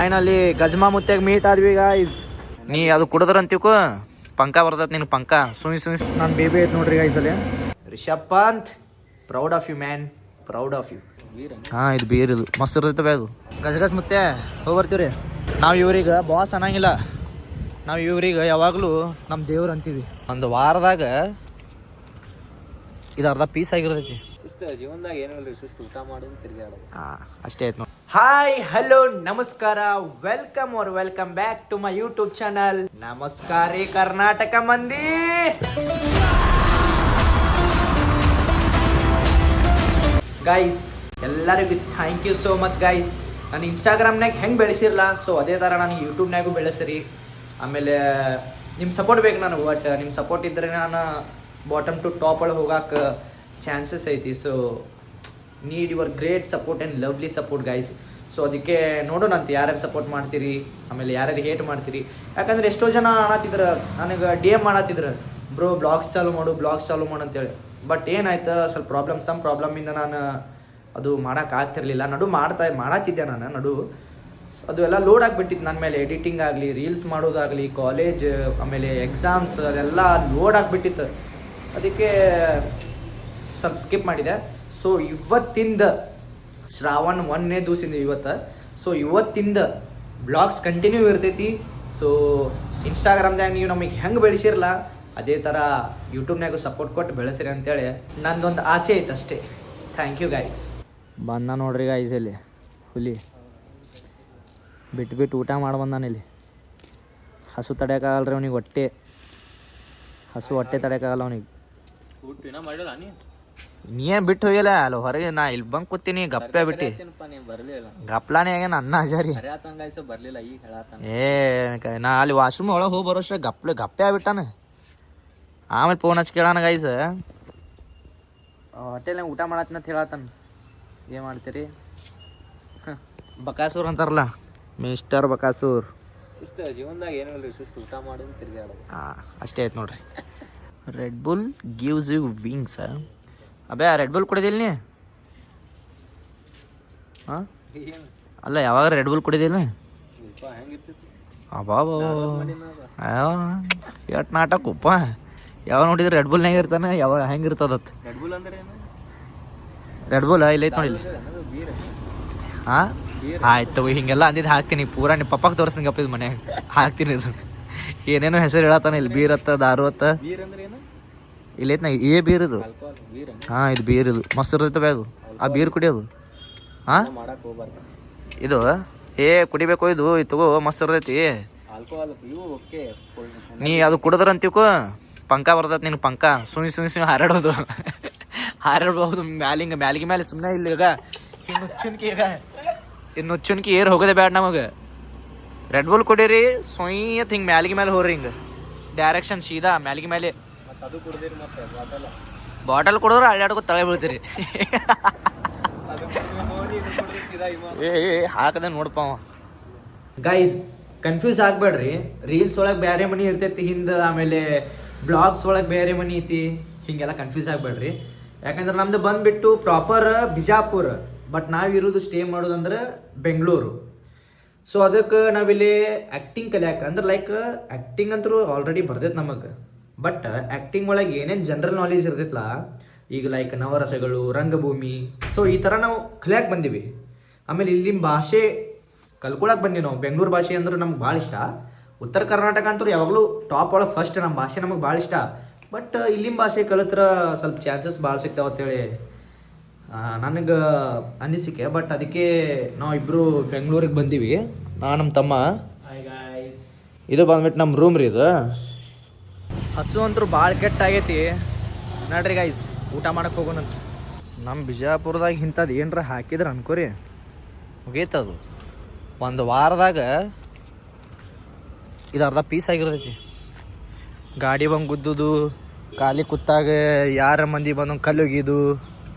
Finally ಗಜ್ಮಾ ಮುತ್ಯಾಗ meet ಆದ್ವಿ guys. ನೀ ಅದು ಕುಡಿದ್ರಂತೀಕೋ ಪಂಕ ಬರ್ತೈತೆ ನಿನ್ ಪಂಕ ಸುಯ್ ನಾನು ಬೇಬಿ ಐತೆ ನೋಡ್ರಿ ಗಾಯ್ಸ್ ಅಲ್ಲಿ. Rishabh Pant, proud of you man, proud of you. ಇದು ಬೀರ್ ಇದು ಮಸ್ತ್ ಇರ್ತೈತೆ ಅದು. ಗಜಗಜ್ ಮುತ್ತೆ ಹೋಗಿ ಬರ್ತೀವ್ರಿ. ನಾವು ಇವ್ರಿಗೆ ಬಾಸ್ ಅನ್ನಂಗಿಲ್ಲ, ನಾವು ಇವ್ರಿಗೆ ಯಾವಾಗಲೂ ನಮ್ಮ ದೇವ್ರು ಅಂತೀವಿ. ಒಂದು ವಾರದಾಗ ಇದು ಅರ್ಧ ಪೀಸ್ ಆಗಿರ್ತೈತಿ. ಜೀವನದಾಗ ಏನಿಲ್ಲ, ಸುಸ್ತು ಊಟ ಮಾಡೋದು ತಿರ್ಗಾಡೋದು ಅಷ್ಟೇ ಆಯ್ತು ನೋಡಿ. ಹಾಯ್ ಹಲೋ ನಮಸ್ಕಾರ, welcome back to my YouTube channel. ನಮಸ್ಕಾರ ರೀ ಕರ್ನಾಟಕ ಮಂದಿ. ಗೈಸ್ ಎಲ್ಲರಿಗೂ thank you so much guys. ನಾನು ಇನ್ಸ್ಟಾಗ್ರಾಮ್ನಾಗ ಹೆಂಗೆ ಬೆಳೆಸಿರಲ್ಲ, ಸೊ ಅದೇ ಥರ ನನಗೆ ಯೂಟ್ಯೂಬ್ನಾಗೂ ಬೆಳೆಸಿರಿ. ಆಮೇಲೆ ನಿಮ್ಮ ಸಪೋರ್ಟ್ ಬೇಕು ನನಗೆ. ಬಟ್ ನಿಮ್ಮ ಸಪೋರ್ಟ್ ಇದ್ದರೆ ನಾನು ಬಾಟಮ್ ಟು ಟಾಪ್ ಒಳಗೆ ಹೋಗಕ್ಕೆ ಚಾನ್ಸಸ್ ಐತಿ. So need your great support and lovely support guys. So ಅದಕ್ಕೆ ನೋಡೋಣಂತ ಯಾರ್ಯಾರು ಸಪೋರ್ಟ್ ಮಾಡ್ತೀರಿ, ಆಮೇಲೆ ಯಾರ್ಯಾರು ಹೇಟ್ ಮಾಡ್ತೀರಿ. ಯಾಕಂದ್ರೆ ಎಷ್ಟೋ ಜನ ಅನ್ನತ್ತಿದ್ರು ನನಗೆ DM ಮಾಡತ್ತಿದ್ರು, ಬ್ರೋ ಬ್ಲಾಗ್ಸ್ ಚಾಲು ಮಾಡು ಅಂತೇಳಿ. ಬಟ್ ಏನಾಯ್ತು, ಸ್ವಲ್ಪ ಪ್ರಾಬ್ಲಮಿಂದ ನಾನು ಅದು ಮಾಡೋಕ್ಕಾಗ್ತಿರ್ಲಿಲ್ಲ. ಮಾಡತ್ತಿದ್ದೆ ನಾನು ಅದು ಎಲ್ಲ ಲೋಡ್ ಆಗಿಬಿಟ್ಟಿತ್ತು ನನ್ನ ಮೇಲೆ. ಎಡಿಟಿಂಗ್ ಆಗಲಿ, ರೀಲ್ಸ್ ಮಾಡೋದಾಗಲಿ, ಕಾಲೇಜ್ ಆಮೇಲೆ ಎಕ್ಸಾಮ್ಸ್ ಅದೆಲ್ಲ ಲೋಡ್ ಆಗಿಬಿಟ್ಟಿತ್ತು. ಅದಕ್ಕೆ ಸ್ವಲ್ಪ ಸ್ಕಿಪ್ ಮಾಡಿದೆ. ಸೊ ಇವತ್ತಿಂದ ಶ್ರಾವಣ 1ನೇ ದಿವಸದಿಂದ ಇವತ್ತು. ಸೊ ಇವತ್ತಿಂದ ಬ್ಲಾಗ್ಸ್ ಕಂಟಿನ್ಯೂ ಇರ್ತೈತಿ. ಸೊ ಇನ್ಸ್ಟಾಗ್ರಾಮ್ದಾಗ ನೀವು ನಮಗೆ ಹೆಂಗೆ ಬೆಳೆಸಿರಲ್ಲ ಅದೇ ಥರ ಯೂಟ್ಯೂಬ್ನಾಗೂ ಸಪೋರ್ಟ್ ಕೊಟ್ಟು ಬೆಳೆಸಿರಿ ಅಂತೇಳಿ ನಂದೊಂದು ಆಸೆ ಐತೆ ಅಷ್ಟೇ. Thank you guys. ಬಂದ ನೋಡ್ರಿ ಗೈಸ್, ಇಲ್ಲಿ ಹುಲಿ ಬಿಟ್ಟು ಊಟ ಮಾಡಿ ಬಂದಾನ. ಇಲ್ಲಿ ಹಸು ತಡೆಯೋಕ್ಕಾಗಲ್ರಿ ಅವ್ನಿಗೆ, ಹೊಟ್ಟೆ ತಡೆಯೋಕ್ಕಾಗಲ್ಲ ಅವ್ನಿಗೆ. ನೀನು ಬಿಟ್ಟು ಹೋಗಿಲ್ಲ ಅಲ್ಲ ಹೊರಗೆ. ನಾ ಇಲ್ಲಿ ಬಂದು ಕೂತೀನಿ ಗಪ್ಪೆ ಬಿಟ್ಟು ಗಪ್ಲಾನೇ ಆಗ್ಯಾನ ಅನ್ನ ಹಜಾರಿ. ನಾ ಅಲ್ಲಿ ವಾಶ್ರೂಮ್ ಒಳಗೆ ಹೋಗಿ ಬರೋಷ್ಟ ಗಪ್ಪೆ ಆಗ್ಬಿಟ್ಟಾನ. ಆಮೇಲೆ ಫೋನ್ ಹಚ್ಚಿ ಕೇಳಾನ ಗೈಸ್, ಹೋಟೆಲ್ನಾಗ ಊಟ ಮಾಡತ್ತಂತ ಹೇಳತ್ತಾನ. ಏನು ಮಾಡ್ತೀರಿ, ಬಕಾಸೂರ್ ಅಂತಾರಲ್ಲ, ಮಿಸ್ಟರ್ ಬಕಾಸೂರ್. ಜೀವನದಾಗ ಏನಿಲ್ಲ, ಸುಸ್ತು ಊಟ ಮಾಡೋದು ತಿರ್ಗಾಡೋದು ಅಷ್ಟೇ ಆಯ್ತು ನೋಡ್ರಿ. Red Bull gives you wings. ಅಬೇ ಆ ರೆಡ್ ಬುಲ್ ಕುಡಿದಿಲ್ಲ ನೀ? ಹಾಂ ಅಲ್ಲ, ಯಾವಾಗ ರೆಡ್ ಬುಲ್ ಕುಡಿದಿಲ್ಲ? ಅಬಾಬೋ ಎಷ್ಟು ನಾಟಕಪ್ಪ. ಯಾವಾಗ ನೋಡಿದ್ರೆ ರೆಡ್ ಬುಲ್ನಾಗ ಇರ್ತಾನೆ, ಯಾವಾಗ ಹೆಂಗಿರ್ತದತ್. ರೆಡ್ ಬುಲ್ ಇಲ್ಲೈತೆ ನೋಡಿ. ಹಾಂ ಆಯ್ತು, ಹಿಂಗೆಲ್ಲ ಅಂದಿದ್ದು ಹಾಕ್ತೀನಿ. ಪೂರಾ ನಿಮ್ಮ ಪಪ್ಪಗೆ ತೋರಿಸ್ತೀನಿ ಗಪ್ಪಿದ್ ಮನ್ಯಾಗ ಹಾಕ್ತೀನಿ. ಇದು ಏನೇನೋ ಹೆಸರು ಹೇಳತ್ತಾನೆ. ಇಲ್ಲಿ ಬೀರ್ ಅತ್ತ, ದಾರು ಅತ್ತ. ಇಲ್ಲೈತ್ ನಾ ಏ ಬೀರ್ ಇದು. ಹಾಂ ಇದು ಬೀರ್ ಇದು ಮಸ್ತ್ ಇರ್ತೈತೆ ಅದು. ಆ ಬೀರ್ ಕುಡಿಯೋದು. ಹಾಂ ಇದು ಕುಡಿಬೇಕು. ಇದು ತಗೋ ಮಸ್ತ್ ಇರ್ತೈತಿ. ನೀ ಅದು ಕುಡಿದ್ರಂತೀಕೋ ಪಂಕ ಬರ್ತೈತೆ ನಿನ್ ಪಂಕ ಸುಯ್ ಹಾರಾಡೋದು. ಹಾರಾಡ್ಬಹುದು ಮ್ಯಾಲಿಗೆ ಮೇಲೆ ಸುಮ್ಮನೆ. ಇಲ್ಲಿ ಈಗ ನುಚ್ಚುನ್ಕಿ ಏರ್ ಹೋಗೋದೇ ಬ್ಯಾಡ ನಮಗೆ. ರೆಡ್ ಬುಲ್ ಕುಡೀರಿ, ಸೊಯ್ಯತ್ ಹಿಂಗೆ ಮ್ಯಾಲಿಗೆ ಮೇಲೆ ಹೋಗ್ರಿ. ಹಿಂಗೆ ಡೈರೆಕ್ಷನ್ ಸೀದಾ ಮ್ಯಾಲಿಗೆ ಮೇಲೆ. ಬಾಟಲ್ ಕುಡಿದ್ರೆ ಅಳ್ಳಾಡ್ಕೊ ತಳೆ ಬೀಳ್ತೀರಿ. ಹಾಕದೆ ನೋಡಪ್ಪ ಗೈಸ್. ಕನ್ಫ್ಯೂಸ್ ಆಗ್ಬೇಡ್ರಿ. ರೀಲ್ಸ್ ಒಳಗೆ ಬೇರೆ ಮನಿ ಇರ್ತೈತಿ ಹಿಂದೆ, ಆಮೇಲೆ ಬ್ಲಾಗ್ಸ್ ಒಳಗೆ ಬೇರೆ ಮನಿ ಐತಿ. ಹಿಂಗೆಲ್ಲ ಕನ್ಫ್ಯೂಸ್ ಆಗ್ಬೇಡ್ರಿ. ಯಾಕಂದ್ರೆ ನಮ್ದು ಬಂದ್ಬಿಟ್ಟು ಪ್ರಾಪರ್ ಬಿಜಾಪುರ, ಬಟ್ ನಾವಿರೋದು ಸ್ಟೇ ಮಾಡೋದಂದ್ರೆ ಬೆಂಗಳೂರು. ಸೊ ಅದಕ್ಕೆ ನಾವಿಲ್ಲಿ ಆ್ಯಕ್ಟಿಂಗ್ ಕಲಿಯಾಕ ಅಂದ್ರೆ ಲೈಕ್ ಆ್ಯಕ್ಟಿಂಗ್ ಅಂತೂ ಆಲ್ರೆಡಿ ಬರ್ದೈತೆ ನಮಗೆ. ಬಟ್ ಆ್ಯಕ್ಟಿಂಗ್ ಒಳಗೆ ಏನೇನು ಜನರಲ್ ನಾಲೆಜ್ ಇರ್ತೈತಲ್ಲ, ಈಗ ಲೈಕ್ ನವರಸಗಳು, ರಂಗಭೂಮಿ, ಸೊ ಈ ಥರ ನಾವು ಕಲಿಯಾಕೆ ಬಂದೀವಿ. ಆಮೇಲೆ ಇಲ್ಲಿನ ಭಾಷೆ ಕಲ್ಕೊಳಕ್ಕೆ ಬಂದೀವಿ ನಾವು. ಬೆಂಗಳೂರು ಭಾಷೆ ಅಂದ್ರೆ ನಮ್ಗೆ ಭಾಳ ಇಷ್ಟ. ಉತ್ತರ ಕರ್ನಾಟಕ ಅಂತೂ ಯಾವಾಗಲೂ ಟಾಪ್ ಒಳಗೆ ಫಸ್ಟ್. ನಮ್ಮ ಭಾಷೆ ನಮಗೆ ಭಾಳ ಇಷ್ಟ. ಬಟ್ ಇಲ್ಲಿನ ಭಾಷೆ ಕಲಿತ್ರ ಸ್ವಲ್ಪ ಚಾನ್ಸಸ್ ಭಾಳ ಸಿಗ್ತಾವೆ ಅಂತೇಳಿ ನನಗೆ ಅನಿಸಿಕೆ. ಬಟ್ ಅದಕ್ಕೆ ನಾವು ಇಬ್ಬರು ಬೆಂಗಳೂರಿಗೆ ಬಂದೀವಿ, ನಾನು ನಮ್ಮ ತಮ್ಮ. ಇದು ಬಂದ್ಬಿಟ್ಟು ನಮ್ಮ ರೂಮ್ ರೀ. ಇದು ಹಸು ಅಂತೂ ಭಾಳ ಕೆಟ್ಟಾಗೈತಿ ನೋಡ್ರಿ ಗೈಸ್. ಊಟ ಮಾಡಕ್ಕೆ ಹೋಗೋಣಂತ. ನಮ್ಮ ಬಿಜಾಪುರದಾಗ ಇಂಥದ್ದು ಏನರ ಹಾಕಿದ್ರೆ ಅನ್ಕೋರಿ ಮುಗೀತದು. ಒಂದು ವಾರದಾಗ ಇದು ಅರ್ಧ ಪೀಸ್ ಆಗಿರ್ತೈತಿ. ಗಾಡಿ ಬಂದು ಗುದ್ದುದು, ಖಾಲಿ ಕುತ್ತಾಗ ಯಾರ ಮಂದಿ ಬಂದು ಕಲ್ಲುಗಿದು,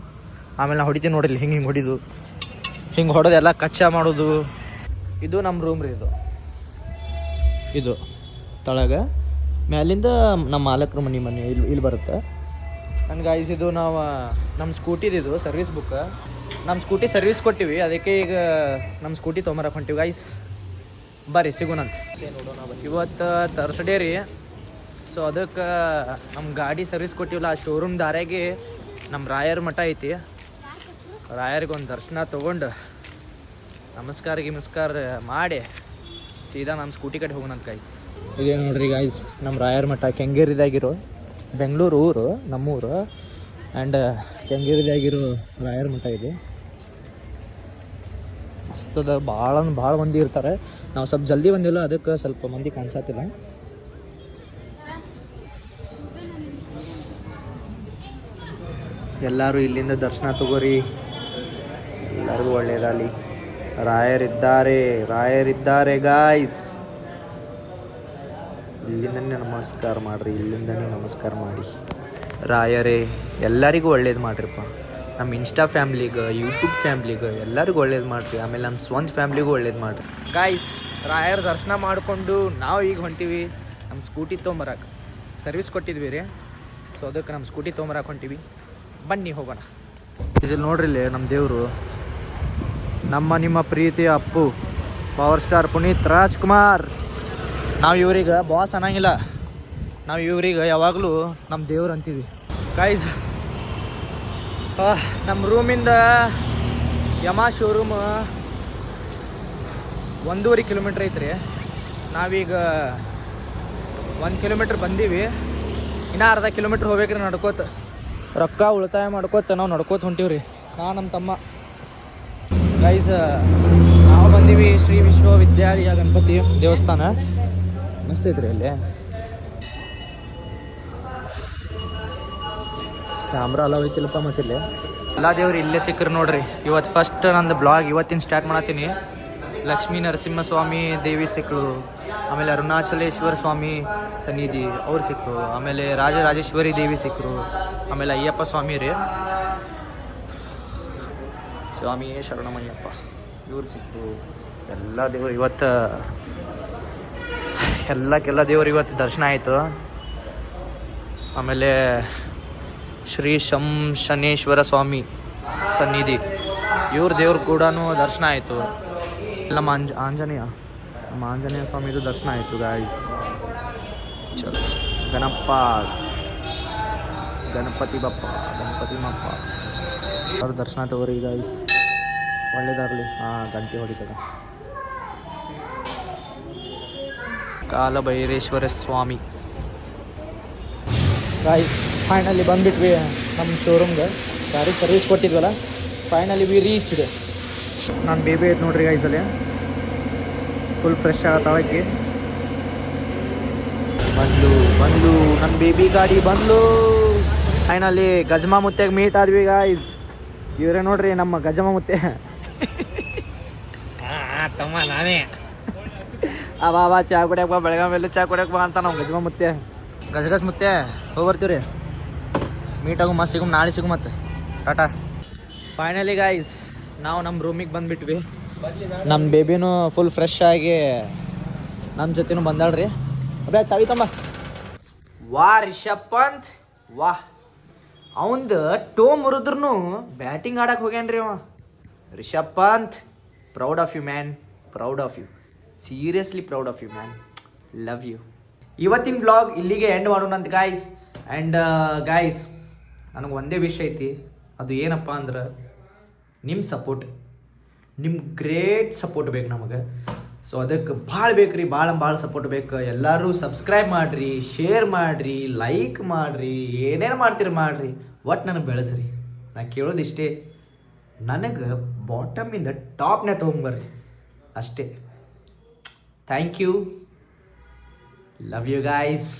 ಆಮೇಲೆ ನಾ ಹೊಡಿತೀನಿ ನೋಡ್ರಿ ಹಿಂಗೆ ಹೊಡಿದು, ಹಿಂಗೆ ಹೊಡೆದು ಎಲ್ಲ ಕಚ್ಚಾ ಮಾಡೋದು. ಇದು ನಮ್ಮ ರೂಮ್ ರೀ. ಇದು ತಳಗ ಮ್ಯಾಲಿಂದ ನಮ್ಮ ಮಾಲಕರು ಮನೆ ಇಲ್ಲಿ ಬರುತ್ತೆ. ನನಗೆ ಗೈಸ್ ಇದು ನಾವು ನಮ್ಮ ಸ್ಕೂಟಿದು ಸರ್ವಿಸ್ ಬುಕ್. ನಮ್ಮ ಸ್ಕೂಟಿ ಸರ್ವಿಸ್ ಕೊಟ್ಟಿವಿ, ಅದಕ್ಕೆ ಈಗ ನಮ್ಮ ಸ್ಕೂಟಿ ತೊಗೊಂಬರಕ್ಕೆ ಹೊಂಟಿವಿ ಗೈಸ್. ಬರ್ರಿ ಸಿಗೋಣಂತ. ಇವತ್ತು ತರ್ಸ್ಡೇ ರೀ. ಸೊ ಅದಕ್ಕೆ ನಮ್ಮ ಗಾಡಿ ಸರ್ವಿಸ್ ಕೊಟ್ಟಿವಲ್ಲ, ಆ ಶೋರೂಮ್ ದಾರ್ಯಾಗೆ ನಮ್ಮ ರಾಯರ ಮಠ ಐತಿ. ರಾಯರಿಗೆ ಒಂದು ದರ್ಶನ ತೊಗೊಂಡು ನಮಸ್ಕಾರ ಮಾಡಿ ಸೀದಾ ನಮ್ಮ ಸ್ಕೂಟಿ ಕಡೆ ಹೋಗೋಣಂತ ಗೈಸ್. ಇದೇ ನೋಡ್ರಿ ಗೈಸ್ ನಮ್ಮ ರಾಯರ ಮಠ, ಕೆಂಗೇರಿದಾಗಿರೋ, ಬೆಂಗಳೂರು ಊರು ನಮ್ಮೂರು. ಆ್ಯಂಡ್ ಕೆಂಗೇರಿದಾಗಿರೋ ರಾಯರ ಮಠ ಇದೆ. ಮಸ್ತದ, ಭಾಳ ಮಂದಿ ಇರ್ತಾರೆ. ನಾವು ಸ್ವಲ್ಪ ಜಲ್ದಿ ಬಂದಿಲ್ಲ, ಅದಕ್ಕೆ ಸ್ವಲ್ಪ ಮಂದಿ ಕಾಣಿಸತ್ತಿಲ್ಲ. ಎಲ್ಲರೂ ಇಲ್ಲಿಂದ ದರ್ಶನ ತಗೋರಿ, ಎಲ್ಲರಿಗೂ ಒಳ್ಳೇದಾಗಲಿ. ರಾಯರಿದ್ದಾರೆ ಗಾಯ್ಸ್. ಇಲ್ಲಿಂದನೇ ನಮಸ್ಕಾರ ಮಾಡಿ ರಾಯರೇ ಎಲ್ಲರಿಗೂ ಒಳ್ಳೇದು ಮಾಡ್ರಿಪ್ಪ. ನಮ್ಮ ಇನ್ಸ್ಟಾ ಫ್ಯಾಮ್ಲಿಗೆ, ಯೂಟ್ಯೂಬ್ ಫ್ಯಾಮ್ಲಿಗೆ ಎಲ್ಲರಿಗೂ ಒಳ್ಳೇದು ಮಾಡಿರಿ. ಆಮೇಲೆ ನಮ್ಮ ಸ್ವಂತ ಫ್ಯಾಮ್ಲಿಗೂ ಒಳ್ಳೇದು ಮಾಡಿರಿ ಗಾಯ್ಸ್. ರಾಯರ ದರ್ಶನ ಮಾಡಿಕೊಂಡು ನಾವು ಈಗ ಹೊಂಟೀವಿ ನಮ್ಮ ಸ್ಕೂಟಿ ತೊಗೊಂಬರಕ್ಕೆ. ಸರ್ವಿಸ್ ಕೊಟ್ಟಿದ್ವಿ ರೀ. ಸೊ ಅದಕ್ಕೆ ನಮ್ಮ ಸ್ಕೂಟಿ ತೊಗೊಂಬರಕ್ಕೆ ಹೊಂಟೀವಿ. ಬನ್ನಿ ಹೋಗೋಣ. ಇಲ್ಲಿ ನೋಡ್ರಿ, ಇಲ್ಲಿ ನಮ್ಮ ದೇವರು, ನಿಮ್ಮ ಪ್ರೀತಿಯ ಅಪ್ಪು, ಪವರ್ ಸ್ಟಾರ್ ಪುನೀತ್ ರಾಜ್ಕುಮಾರ್. ನಾವು ಇವ್ರಿಗೆ ಬಾಸ್ ಅನ್ನಂಗಿಲ್ಲ, ನಾವು ಇವ್ರಿಗೆ ಯಾವಾಗಲೂ ನಮ್ಮ ದೇವ್ರು ಅಂತೀವಿ ಗೈಸ್. ನಮ್ಮ ರೂಮಿಂದ ಯಮಾ ಶೋರೂಮ್ 1.5 ಕಿಲೋಮೀಟ್ರ್ ಐತ್ರಿ. ನಾವೀಗ 1 ಕಿಲೋಮೀಟ್ರ್ ಬಂದೀವಿ. ಇನ್ನೂ ಅರ್ಧ ಕಿಲೋಮೀಟ್ರ್ ಹೋಗ್ಬೇಕ್ರಿ ನಡ್ಕೋತ. ರೊಕ್ಕ ಉಳಿತಾಯ ಮಾಡ್ಕೋತ ನಾವು ನಡ್ಕೋತ ಹೊಂಟೀವ್ರಿ, ನಮ್ಮ ತಮ್ಮ ಗೈಸ್. ನಾವು ಬಂದೀವಿ ಶ್ರೀ ವಿಶ್ವವಿದ್ಯಾಲಯ ಗಣಪತಿ ದೇವಸ್ಥಾನ. ಮಸ್ತ್ ಐತ್ರಿ ಅಲ್ಲಿ. ಕ್ಯಾಮ್ರಾ ಅಲ್ಲ ಹೋಯ್ತಿಲ್ಲಪ್ಪ ಮತ್ತಿಲ್ಲಿ. ಎಲ್ಲ ದೇವ್ರು ಇಲ್ಲೇ ಸಿಕ್ಕರು ನೋಡ್ರಿ. ಇವತ್ತು ಫಸ್ಟ್ ನಂದು ಬ್ಲಾಗ್ ಇವತ್ತಿನ ಸ್ಟಾರ್ಟ್ ಮಾಡತ್ತೀನಿ. ಲಕ್ಷ್ಮೀ ನರಸಿಂಹಸ್ವಾಮಿ ದೇವಿ ಸಿಕ್ಕರು, ಆಮೇಲೆ ಅರುಣಾಚಲೇಶ್ವರ ಸ್ವಾಮಿ ಸನ್ನಿಧಿ ಅವ್ರು ಸಿಕ್ಕರು, ಆಮೇಲೆ ರಾಜರಾಜೇಶ್ವರಿ ದೇವಿ ಸಿಕ್ಕರು, ಆಮೇಲೆ ಅಯ್ಯಪ್ಪ ಸ್ವಾಮಿ ರೀ, ಸ್ವಾಮಿಯೇ ಶರಣಮಯ್ಯಪ್ಪ ಇವ್ರು ಸಿಕ್ಕರು. ಎಲ್ಲ ದೇವರು ಇವತ್ತು, ಎಲ್ಲ ದೇವರು ಇವತ್ತು ದರ್ಶನ ಆಯಿತು. ಆಮೇಲೆ ಶ್ರೀ ಶನೇಶ್ವರ ಸ್ವಾಮಿ ಸನ್ನಿಧಿ ಇವ್ರ ದೇವ್ರು ಕೂಡ ದರ್ಶನ ಆಯಿತು. ನಮ್ಮ ಆಂಜನೇಯ ಸ್ವಾಮಿದು ದರ್ಶನ ಆಯಿತು ಗಾಯ್ಸ್. ಚಲೋ ಗಣಪತಿ ಬಪ್ಪ ಅವ್ರ ದರ್ಶನ ತಗೋರಿ ಗಾಯ್ಸ್. ಒಳ್ಳೇದಾಗಲಿ. ಗಂಟೆ ಹೊಡಿತದ. ಕಾಲಭೈರೇಶ್ವರ ಸ್ವಾಮಿ ಗಾಯ್ಸ್. ಫೈನಲಿ ಬಂದುಬಿಟ್ವಿ ನಮ್ಮ ಶೋರೂಮ್ಗೆ. ಗಾಡಿ ಸರ್ವಿಸ್ ಕೊಟ್ಟಿದ್ವಲ್ಲ, ಫೈನಲಿ ವಿ ರೀಚ್ಡ್. ನಾನು ಬೇಬಿ ಐತೆ ನೋಡ್ರಿ ಗಾಯ್ಸ್. ಅಲ್ಲಿ ಫುಲ್ ಫ್ರೆಶ್ ಆಗತ್ತಾಳಕ್ಕೆ. ಬಂದು ನನ್ನ ಬೇಬಿ ಗಾಡಿ ಬಂದ್ಲು. ಫೈನಲಿ ಗಜಮಾ ಮುತ್ತೆಗೆ ಮೀಟ್ ಆದ್ವಿ ಗಾಯ್ಸ್. ಇವರೇ ನೋಡ್ರಿ ನಮ್ಮ ಗಜಮಾ ಮುತ್ತೆ. ತಮ್ಮ ನಾನೇ ಬಾ ಚಾ ಕುಡಿಯಕ್ಕೆ ಬಾ, ಬೆಳಗಾವಿಯಲ್ಲಿ ಚಾ ಕುಡಿಯಕ್ಕೆ ಬಾ ಅಂತ ನಾವು ಗಜಮಾ ಮುತ್ತೆ. ಗಜಗಜ್ ಮುತ್ತೆ ಹೋಗಿ ಬರ್ತೀವಿ ರೀ. ಮೀಟಾಗು, ಮಸ್ತ್ ಸಿಗು, ನಾಳೆ ಸಿಗು ಮತ್ತೆ. ಟಾಟಾ. ಫೈನಲಿ ಗಾಯ್ಸ್ ನಾವು ನಮ್ಮ ರೂಮಿಗೆ ಬಂದುಬಿಟ್ವಿ. ನಮ್ಮ ಬೇಬಿನೂ ಫುಲ್ ಫ್ರೆಶ್ ಆಗಿ ನಮ್ಮ ಜೊತೆನೂ ಬಂದಾಳ್ರಿ. ಅಬ್ಬೇ ಚಾವಿ ತಂಬ. ರಿಷಬ್ ಪಂತ್ ಅವಂದು ಟೋ ಮುರಿದ್ರು ಬ್ಯಾಟಿಂಗ್ ಆಡಕ್ಕೆ ಹೋಗ್ಯಾನ್ರಿ ಅವ. Rishabh Pant, proud of you man, proud of you, seriously proud of you man, love you. ಇವತ್ತಿನ ವ್ಲಾಗ್ ಇಲ್ಲಿಗೆ ಎಂಡ್ ಮಾಡೋಣಂತ ಗಾಯ್ಸ್. ಆ್ಯಂಡ್ ಗಾಯ್ಸ್, ನನಗೆ ಒಂದೇ ವಿಷಯ ಐತಿ. ಅದು ಏನಪ್ಪ ಅಂದ್ರೆ ನಿಮ್ಮ ಸಪೋರ್ಟ್, ನಿಮ್ಮ ಗ್ರೇಟ್ ಸಪೋರ್ಟ್ ಬೇಕು ನಮಗೆ. ಸೊ ಅದಕ್ಕೆ ಭಾಳ ಬೇಕು ರೀ, ಭಾಳ ಸಪೋರ್ಟ್ ಬೇಕು. ಎಲ್ಲರೂ ಸಬ್ಸ್ಕ್ರೈಬ್ ಮಾಡಿರಿ, ಶೇರ್ ಮಾಡಿರಿ, ಲೈಕ್ ಮಾಡಿರಿ, ಏನೇನು ಮಾಡ್ತೀರಿ ಮಾಡಿರಿ, ಒಟ್ಟು ನನಗೆ ಬೆಳೆಸ್ರಿ. ನಾ ಕೇಳೋದಿಷ್ಟೇ, ನನಗೆ ಬಾಟಮಿಂದ ಟಾಪ್ನೇ ತೊಗೊಂಬರ್ರಿ ಅಷ್ಟೇ. Thank you, love you guys.